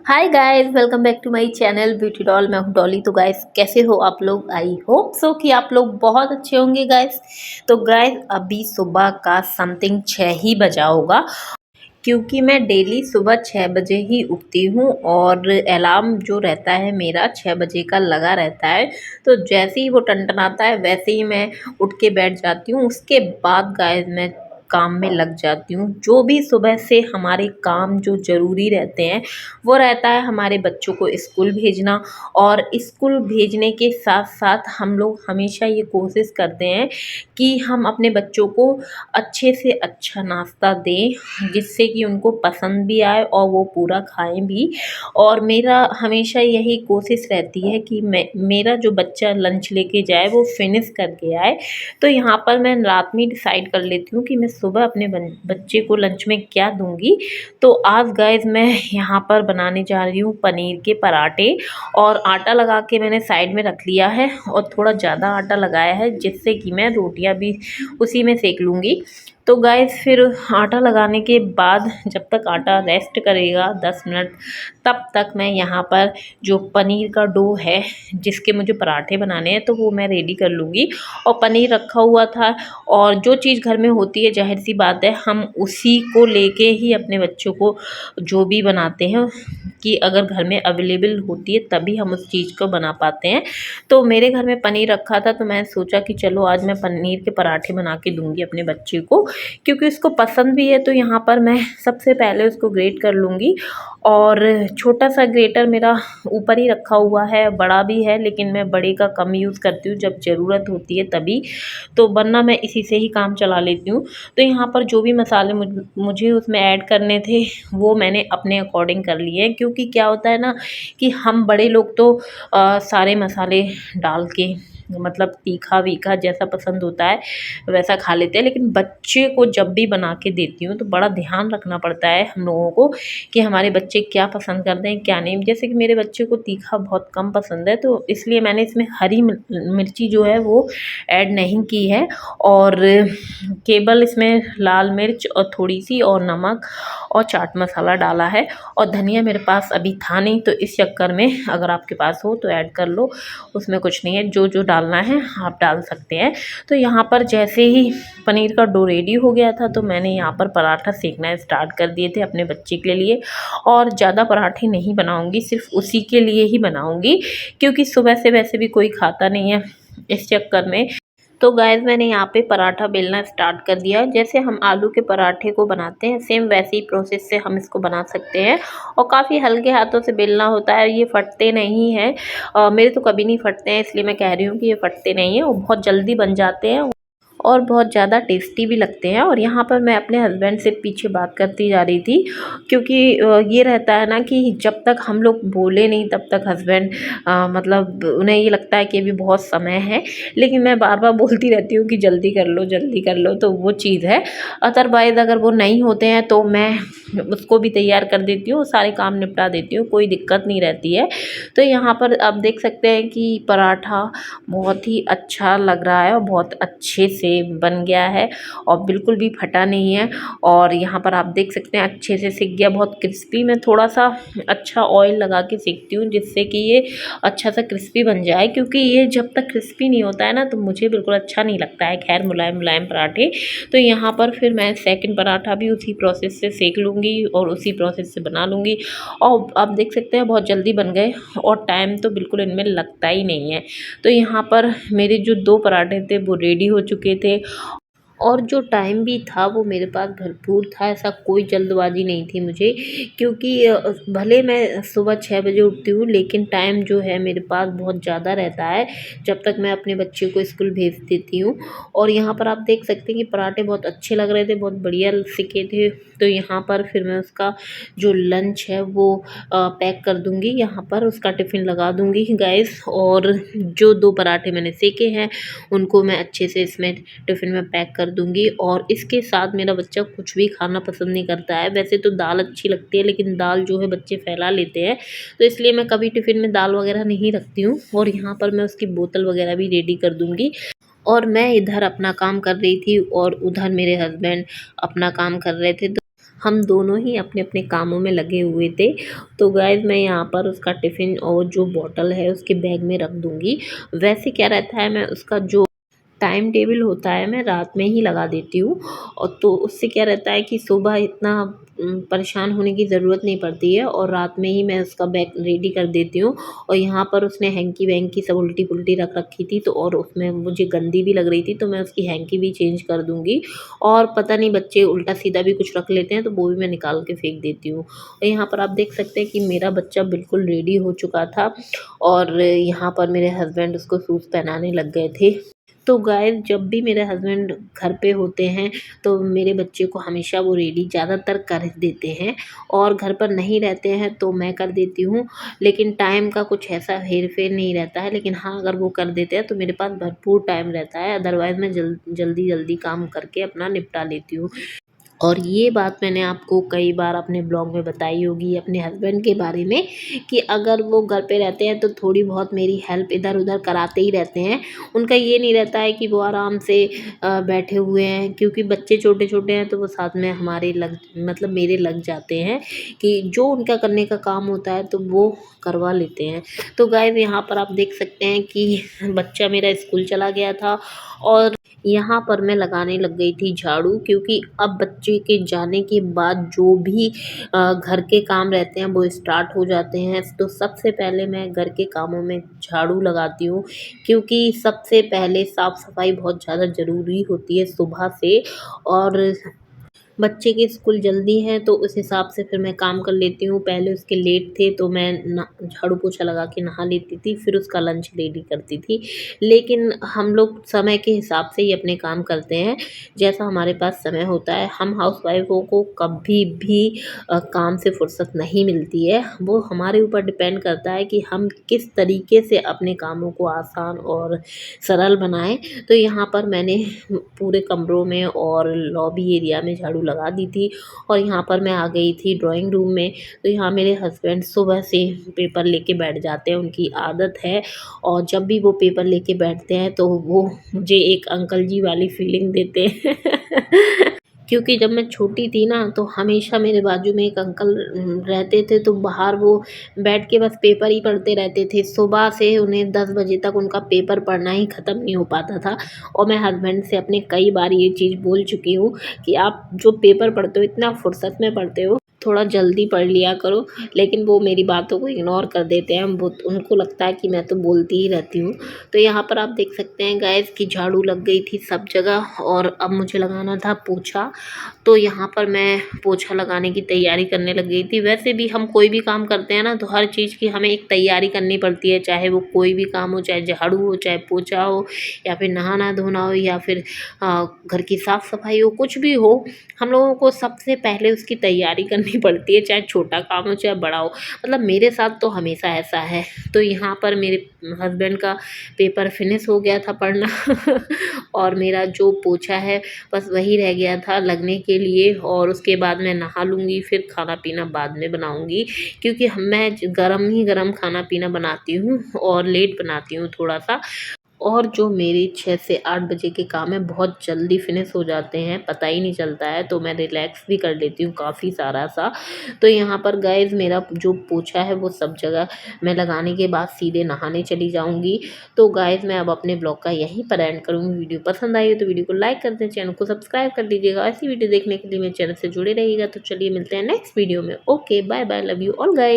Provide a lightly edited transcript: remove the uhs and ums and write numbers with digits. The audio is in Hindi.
Hi guys, welcome back to my channel beauty doll. मैं हूँ डॉली। तो गाइस, कैसे हो आप लोग? आई होप सो कि आप लोग बहुत अच्छे होंगे गाइस। तो गाइस, अभी सुबह का समथिंग 6 ही बजा होगा, क्योंकि मैं डेली सुबह 6 बजे ही उठती हूँ और अलार्म जो रहता है मेरा 6 बजे का लगा रहता है। तो जैसे ही वो टनटनाता है वैसे ही मैं उठ के बैठ जाती हूँ। उसके बाद गाइस मैं काम में लग जाती हूँ। जो भी सुबह से हमारे काम जो ज़रूरी रहते हैं वो रहता है हमारे बच्चों को स्कूल भेजना। और स्कूल भेजने के साथ साथ हम लोग हमेशा ये कोशिश करते हैं कि हम अपने बच्चों को अच्छे से अच्छा नाश्ता दें, जिससे कि उनको पसंद भी आए और वो पूरा खाएं भी। और मेरा हमेशा यही कोशिश रहती है कि मेरा जो बच्चा लंच लेके जाए वो फिनिश करके आए। तो यहाँ पर मैं रात में डिसाइड कर लेती हूँ कि मैं सुबह अपने बच्चे को लंच में क्या दूंगी। तो आज गाइस मैं यहाँ पर बनाने जा रही हूँ पनीर के पराठे। और आटा लगा के मैंने साइड में रख लिया है और थोड़ा ज़्यादा आटा लगाया है, जिससे कि मैं रोटियां भी उसी में सेक लूँगी। तो गाइस फिर आटा लगाने के बाद जब तक आटा रेस्ट करेगा 10 मिनट, तब तक मैं यहाँ पर जो पनीर का डो है जिसके मुझे पराठे बनाने हैं तो वो मैं रेडी कर लूँगी। और पनीर रखा हुआ था, और जो चीज़ घर में होती है ज़ाहिर सी बात है हम उसी को लेके ही अपने बच्चों को जो भी बनाते हैं, कि अगर घर में अवेलेबल होती है तभी हम उस चीज़ को बना पाते हैं। तो मेरे घर में पनीर रखा था तो मैं सोचा कि चलो आज मैं पनीर के पराठे बना के दूंगी अपने बच्चे को, क्योंकि उसको पसंद भी है। तो यहाँ पर मैं सबसे पहले उसको ग्रेट कर लूँगी। और छोटा सा ग्रेटर मेरा ऊपर ही रखा हुआ है, बड़ा भी है लेकिन मैं बड़े का कम यूज़ करती हूँ, जब ज़रूरत होती है तभी। तो वरना मैं इसी से ही काम चला लेती हूँ। तो यहाँ पर जो भी मसाले मुझे उसमें ऐड करने थे वो मैंने अपने अकॉर्डिंग कर लिए हैं, क्योंकि क्या होता है ना कि हम बड़े लोग तो सारे मसाले डाल के, मतलब तीखा वीखा जैसा पसंद होता है वैसा खा लेते हैं। लेकिन बच्चे को जब भी बना के देती हूँ तो बड़ा ध्यान रखना पड़ता है हम लोगों को कि हमारे बच्चे क्या पसंद करते हैं क्या नहीं। जैसे कि मेरे बच्चे को तीखा बहुत कम पसंद है, तो इसलिए मैंने इसमें हरी मिर्ची जो है वो ऐड नहीं की है, और केवल इसमें लाल मिर्च और थोड़ी सी और नमक और चाट मसाला डाला है। और धनिया मेरे पास अभी था नहीं, तो इस चक्कर में अगर आपके पास हो तो ऐड कर लो, उसमें कुछ नहीं है, जो जो डालना है आप डाल सकते हैं। तो यहाँ पर जैसे ही पनीर का डो रेडी हो गया था तो मैंने यहाँ पर पराठा सेकना स्टार्ट कर दिए थे अपने बच्चे के लिए। और ज़्यादा पराठे नहीं बनाऊँगी, सिर्फ उसी के लिए ही बनाऊँगी, क्योंकि सुबह से वैसे भी कोई खाता नहीं है इस चक्कर में। तो गाइस मैंने यहाँ पे पराठा बेलना स्टार्ट कर दिया। जैसे हम आलू के पराठे को बनाते हैं सेम वैसे ही प्रोसेस से हम इसको बना सकते हैं। और काफ़ी हल्के हाथों से बेलना होता है, ये फटते नहीं हैं। मेरे तो कभी नहीं फटते हैं, इसलिए मैं कह रही हूँ कि ये फटते नहीं हैं और बहुत जल्दी बन जाते हैं और बहुत ज़्यादा टेस्टी भी लगते हैं। और यहाँ पर मैं अपने हस्बैंड से पीछे बात करती जा रही थी, क्योंकि ये रहता है ना कि जब तक हम लोग बोले नहीं तब तक हस्बैंड मतलब उन्हें ये लगता है कि अभी बहुत समय है, लेकिन मैं बार बार बोलती रहती हूँ कि जल्दी कर लो जल्दी कर लो, तो वो चीज़ है। अदरवाइज़ अगर वो नहीं होते हैं तो मैं उसको भी तैयार कर देती हूँ, सारे काम निपटा देती हूँ, कोई दिक्कत नहीं रहती है। तो यहाँ पर आप देख सकते हैं कि पराठा बहुत ही अच्छा लग रहा है और बहुत अच्छे से बन गया है और बिल्कुल भी फटा नहीं है। और यहाँ पर आप देख सकते हैं अच्छे से सिक गया, बहुत क्रिस्पी। मैं थोड़ा सा अच्छा ऑयल लगा के सेकती हूँ, जिससे कि ये अच्छा सा क्रिस्पी बन जाए, क्योंकि ये जब तक क्रिस्पी नहीं होता है ना तो मुझे बिल्कुल अच्छा नहीं लगता है। खैर, मुलायम मुलायम पराठे। तो यहाँ पर फिर मैं सेकंड पराठा भी उसी प्रोसेस से सेक लूँगी और उसी प्रोसेस से बना लूँगी। और आप देख सकते हैं बहुत जल्दी बन गए और टाइम तो बिल्कुल इनमें लगता ही नहीं है। तो यहाँ पर मेरे जो 2 पराठे थे वो रेडी हो चुके थे और जो टाइम भी था वो मेरे पास भरपूर था, ऐसा कोई जल्दबाजी नहीं थी मुझे, क्योंकि भले मैं सुबह 6 बजे उठती हूँ लेकिन टाइम जो है मेरे पास बहुत ज़्यादा रहता है जब तक मैं अपने बच्चे को स्कूल भेज देती हूँ। और यहाँ पर आप देख सकते हैं कि पराठे बहुत अच्छे लग रहे थे, बहुत बढ़िया सिके थे। तो यहाँ पर फिर मैं उसका जो लंच है वो पैक कर दूँगी, यहाँ पर उसका टिफ़िन लगा दूँगी गाइस। और जो 2 पराठे मैंने सेके हैं उनको मैं अच्छे से इसमें टिफ़िन में पैक कर दूँगी। और इसके साथ मेरा बच्चा कुछ भी खाना पसंद नहीं करता है। वैसे तो दाल अच्छी लगती है, लेकिन दाल जो है बच्चे फैला लेते हैं, तो इसलिए मैं कभी टिफ़िन में दाल वगैरह नहीं रखती हूँ। और यहाँ पर मैं उसकी बोतल वगैरह भी रेडी कर दूँगी। और मैं इधर अपना काम कर रही थी और उधर मेरे हस्बैंड अपना काम कर रहे थे। हम दोनों ही अपने अपने कामों में लगे हुए थे। तो गाइज़ मैं यहाँ पर उसका टिफ़िन और जो बॉटल है उसके बैग में रख दूँगी। वैसे क्या रहता है, मैं उसका जो टाइम टेबल होता है मैं रात में ही लगा देती हूँ, और तो उससे क्या रहता है कि सुबह इतना परेशान होने की ज़रूरत नहीं पड़ती है, और रात में ही मैं उसका बैग रेडी कर देती हूँ। और यहाँ पर उसने हैंकी वैंकी सब उल्टी पुल्टी रख रखी थी, तो और उसमें मुझे गंदी भी लग रही थी, तो मैं उसकी हैंकी भी चेंज कर दूँगी। और पता नहीं बच्चे उल्टा सीधा भी कुछ रख लेते हैं, तो वो भी मैं निकाल के फेंक देती हूँ। और यहाँ पर आप देख सकते हैं कि मेरा बच्चा बिल्कुल रेडी हो चुका था, और यहाँ पर मेरे हस्बैंड उसको शूज़ पहनाने लग गए थे। तो गाइस जब भी मेरे हस्बैंड घर पे होते हैं तो मेरे बच्चे को हमेशा वो रेडी ज़्यादातर कर देते हैं, और घर पर नहीं रहते हैं तो मैं कर देती हूँ। लेकिन टाइम का कुछ ऐसा हेर-फेर नहीं रहता है, लेकिन हाँ, अगर वो कर देते हैं तो मेरे पास भरपूर टाइम रहता है, अदरवाइज़ मैं जल्दी-जल्दी काम करके अपना निपटा लेती हूँ। और ये बात मैंने आपको कई बार अपने ब्लॉग में बताई होगी अपने हस्बैंड के बारे में, कि अगर वो घर पे रहते हैं तो थोड़ी बहुत मेरी हेल्प इधर-उधर कराते ही रहते हैं। उनका ये नहीं रहता है कि वो आराम से बैठे हुए हैं, क्योंकि बच्चे छोटे-छोटे हैं तो वो साथ में हमारे मतलब मेरे लग जाते हैं, कि जो उनका करने का काम होता है तो वो करवा लेते हैं। तो गाइज़ यहाँ पर आप देख सकते हैं कि बच्चा मेरा स्कूल चला गया था, और यहाँ पर मैं लगाने लग गई थी झाड़ू, क्योंकि अब बच्चे के जाने के बाद जो भी घर के काम रहते हैं वो स्टार्ट हो जाते हैं। तो सबसे पहले मैं घर के कामों में झाड़ू लगाती हूँ, क्योंकि सबसे पहले साफ़-सफ़ाई बहुत ज़्यादा ज़रूरी होती है सुबह से। और बच्चे के स्कूल जल्दी हैं तो उस हिसाब से फिर मैं काम कर लेती हूँ। पहले उसके लेट थे तो मैं ना झाड़ू पोछा लगा के नहा लेती थी, फिर उसका लंच रेडी करती थी। लेकिन हम लोग समय के हिसाब से ही अपने काम करते हैं, जैसा हमारे पास समय होता है। हम हाउसवाइफ़ों को कभी भी काम से फुर्सत नहीं मिलती है। वो हमारे ऊपर डिपेंड करता है कि हम किस तरीके से अपने कामों को आसान और सरल बनाएँ। तो यहाँ पर मैंने पूरे कमरों में और लॉबी एरिया में झाड़ू लगा दी थी, और यहाँ पर मैं आ गई थी ड्राइंग रूम में। तो यहाँ मेरे हस्बैंड सुबह से पेपर लेके बैठ जाते हैं, उनकी आदत है, और जब भी वो पेपर लेके बैठते हैं तो वो मुझे एक अंकल जी वाली फीलिंग देते हैं। क्योंकि जब मैं छोटी थी ना तो हमेशा मेरे बाजू में एक अंकल रहते थे, तो बाहर वो बैठ के बस पेपर ही पढ़ते रहते थे। सुबह से उन्हें 10 बजे तक उनका पेपर पढ़ना ही ख़त्म नहीं हो पाता था, और मैं हस्बैंड से अपने कई बार ये चीज़ बोल चुकी हूँ कि आप जो पेपर पढ़ते हो इतना फुर्सत में पढ़ते हो, थोड़ा जल्दी पढ़ लिया करो। लेकिन वो मेरी बातों को इग्नोर कर देते हैं, वो उनको लगता है कि मैं तो बोलती ही रहती हूँ। तो यहाँ पर आप देख सकते हैं गाइस कि झाड़ू लग गई थी सब जगह, और अब मुझे लगाना था पोछा। तो यहाँ पर मैं पोछा लगाने की तैयारी करने लग गई थी। वैसे भी हम कोई भी काम करते हैं ना तो हर चीज़ की हमें एक तैयारी करनी पड़ती है, चाहे वो कोई भी काम हो, चाहे झाड़ू हो, चाहे पोछा हो, या फिर नहाना धोना हो, या फिर घर की साफ़ सफाई हो, कुछ भी हो, हम लोगों को सबसे पहले उसकी तैयारी करनी पड़ती है, चाहे छोटा काम हो चाहे बड़ा हो। मतलब मेरे साथ तो हमेशा ऐसा है। तो यहाँ पर मेरे हस्बैंड का पेपर फिनिश हो गया था पढ़ना और मेरा जो पोछा है बस वही रह गया था लगने के लिए, और उसके बाद मैं नहा लूँगी, फिर खाना पीना बाद में बनाऊँगी, क्योंकि मैं गरम ही गरम खाना पीना बनाती हूँ और लेट बनाती हूँ थोड़ा-सा। और जो मेरे 6 से 8 बजे के काम हैं बहुत जल्दी फिनिश हो जाते हैं, पता ही नहीं चलता है, तो मैं रिलैक्स भी कर लेती हूँ काफ़ी सारा-सा। तो यहाँ पर गाइज़ मेरा जो पोछा है वो सब जगह मैं लगाने के बाद सीधे नहाने चली जाऊँगी। तो गाइज़ मैं अब अपने ब्लॉग का यहीं पर एंड करूँगी। वीडियो पसंद आई हो तो वीडियो को लाइक कर दें, चैनल को सब्सक्राइब कर लीजिएगा। ऐसी वीडियो देखने के लिए मेरे चैनल से जुड़े रहिएगा। तो चलिए मिलते हैं नेक्स्ट वीडियो में। Okay, bye bye, love you all guys.